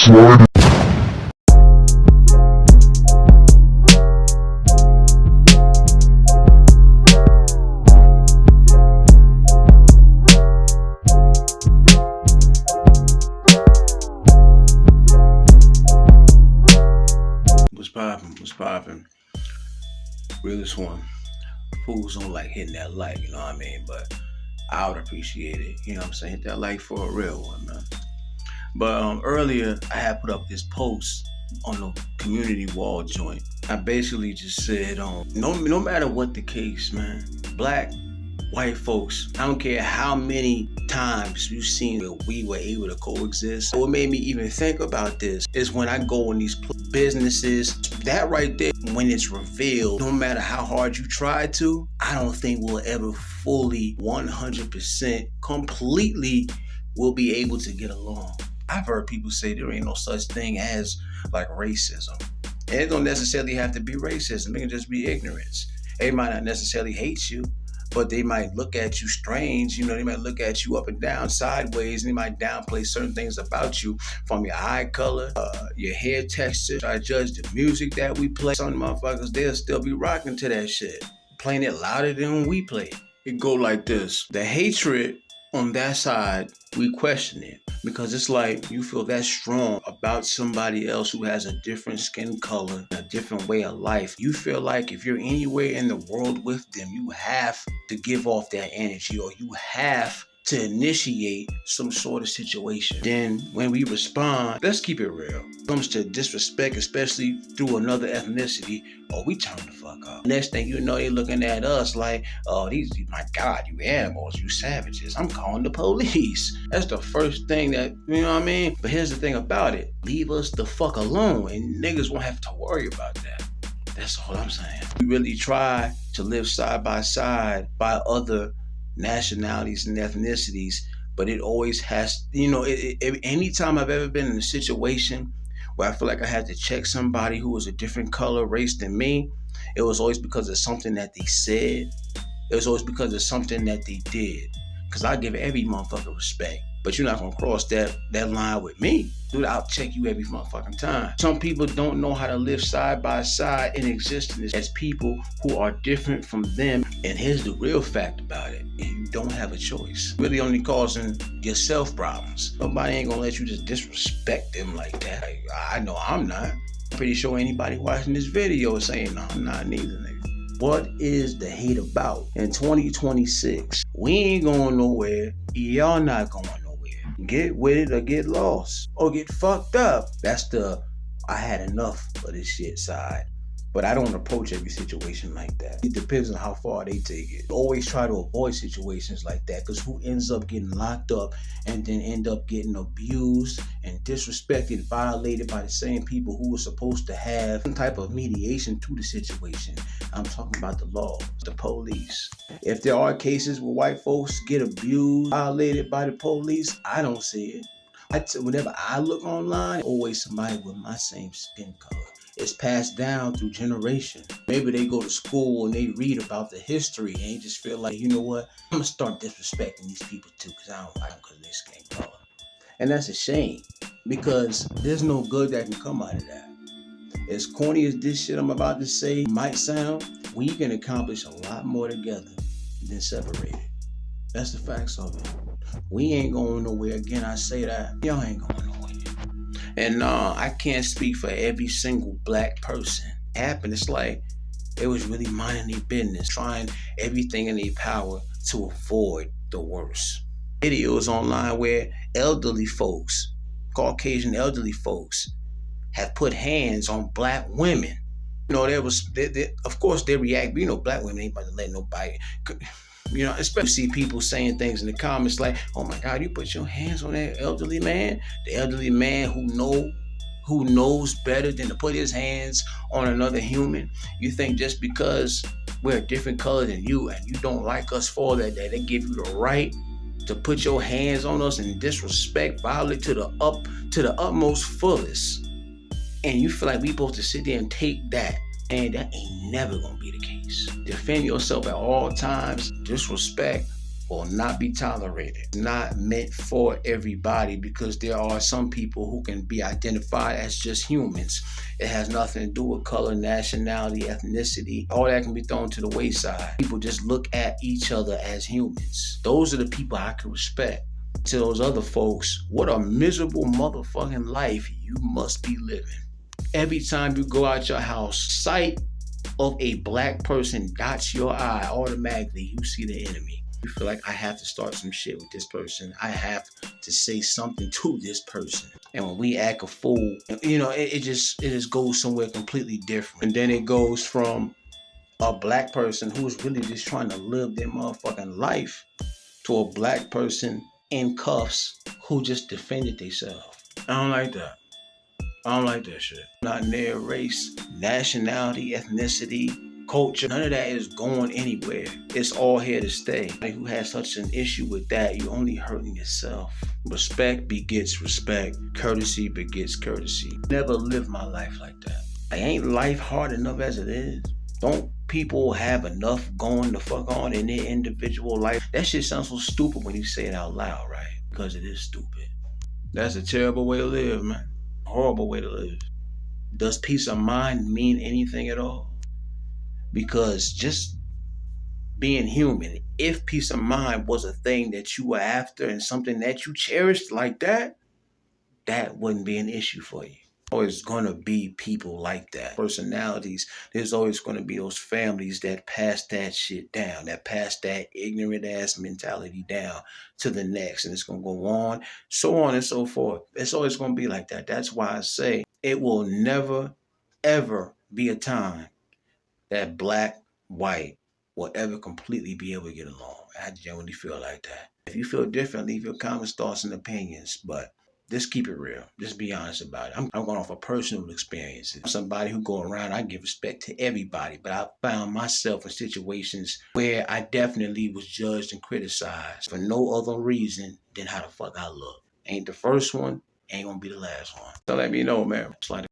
slide. What's poppin'? Realest one. Fools don't like hitting that like, you know what I mean? But I would appreciate it, you know what I'm saying? Hit that like for a real one, man. But earlier, I had put up this post on the community wall joint. I basically just said, no matter what the case, man, black, white folks, I don't care how many times you've seen that we were able to coexist. What made me even think about this is when I go in these businesses, that right there, when it's revealed, no matter how hard you try to, I don't think we'll ever fully 100% completely will be able to get along. I've heard people say there ain't no such thing as like racism. And it don't necessarily have to be racism. It can just be ignorance. They might not necessarily hate you, but they might look at you strange. You know, they might look at you up and down, sideways, and they might downplay certain things about you from your eye color, your hair texture. I judge the music that we play. Some motherfuckers, they'll still be rocking to that shit, playing it louder than when we play it. It go like this. The hatred on that side, we question it because it's like you feel that strong about somebody else who has a different skin color, a different way of life. You feel like if you're anywhere in the world with them, you have to give off that energy, or you have to initiate some sort of situation. Then when we respond, let's keep it real. When it comes to disrespect, especially through another ethnicity, we turn the fuck up. Next thing you know, they're looking at us like, my God, you animals, you savages. I'm calling the police. That's the first thing that, you know what I mean? But here's the thing about it. Leave us the fuck alone and niggas won't have to worry about that. That's all I'm saying. We really try to live side by side by other nationalities and ethnicities, but it always has, anytime I've ever been in a situation where I feel like I had to check somebody who was a different color, race than me, it was always because of something that they said. It was always because of something that they did. Because I give every motherfucker respect, but you're not gonna cross that line with me. Dude, I'll check you every motherfucking time. Some people don't know how to live side by side in existence as people who are different from them. And here's the real fact about it. You don't have a choice. Really only causing yourself problems. Nobody ain't gonna let you just disrespect them like that. I know I'm not. I'm pretty sure anybody watching this video is saying, no, I'm not neither, nigga. What is the hate about? In 2026, we ain't going nowhere. Y'all not going nowhere. Get with it or get lost or get fucked up. That's the I had enough of this shit side. But I don't approach every situation like that. It depends on how far they take it. Always try to avoid situations like that, because who ends up getting locked up and then end up getting abused and disrespected, violated by the same people who were supposed to have some type of mediation to the situation. I'm talking about the law, the police. If there are cases where white folks get abused, violated by the police, I don't see it. Whenever I look online, always somebody with my same skin color. It's passed down through generation. Maybe they go to school and they read about the history and they just feel like, you know what, I'm gonna start disrespecting these people too because I don't like them because of their skin color. And that's a shame, because there's no good that can come out of that. As corny as this shit I'm about to say might sound, we can accomplish a lot more together than separated. That's the facts of it. We ain't going nowhere. Again, I say that. Y'all ain't going nowhere. And I can't speak for every single black person. It happened. It's like they was really minding their business, trying everything in their power to avoid the worst. Videos online where elderly folks, Caucasian elderly folks, have put hands on black women. You know, of course they react. You know, black women ain't about to let nobody. You know, especially see people saying things in the comments like, oh my God, you put your hands on that elderly man? The elderly man who knows better than to put his hands on another human. You think just because we're a different color than you and you don't like us for that they give you the right to put your hands on us and disrespect, violate to the utmost fullest. And you feel like we supposed to sit there and take that. And that ain't never gonna be the case. Defend yourself at all times. Disrespect will not be tolerated. Not meant for everybody, because there are some people who can be identified as just humans. It has nothing to do with color, nationality, ethnicity. All that can be thrown to the wayside. People just look at each other as humans. Those are the people I can respect. To those other folks, what a miserable motherfucking life you must be living. Every time you go out your house, sight of a black person dots your eye, automatically you see the enemy. You feel like, I have to start some shit with this person. I have to say something to this person. And when we act a fool, it just goes somewhere completely different. And then it goes from a black person who's really just trying to live their motherfucking life to a black person in cuffs who just defended themselves. I don't like that. I don't like that shit. Not near race, nationality, ethnicity, culture. None of that is going anywhere. It's all here to stay. Like, who has such an issue with that? You're only hurting yourself. Respect begets respect. Courtesy begets courtesy. Never live my life like that. Ain't life hard enough as it is? Don't people have enough going the fuck on in their individual life? That shit sounds so stupid when you say it out loud, right? Because it is stupid. That's a terrible way to live, man. Horrible way to live. Does peace of mind mean anything at all? Because just being human, if peace of mind was a thing that you were after and something that you cherished like that, that wouldn't be an issue for you. Always going to be people like that. Personalities, there's always going to be those families that pass that shit down, that pass that ignorant ass mentality down to the next. And it's going to go on and so forth. It's always going to be like that. That's why I say it will never, ever be a time that black, white will ever completely be able to get along. I genuinely feel like that. If you feel different, leave your comments, thoughts, and opinions. But just keep it real. Just be honest about it. I'm going off of personal experiences. I'm somebody who go around, I give respect to everybody, but I found myself in situations where I definitely was judged and criticized for no other reason than how the fuck I look. Ain't the first one, ain't gonna be the last one. So let me know, man. Slide it.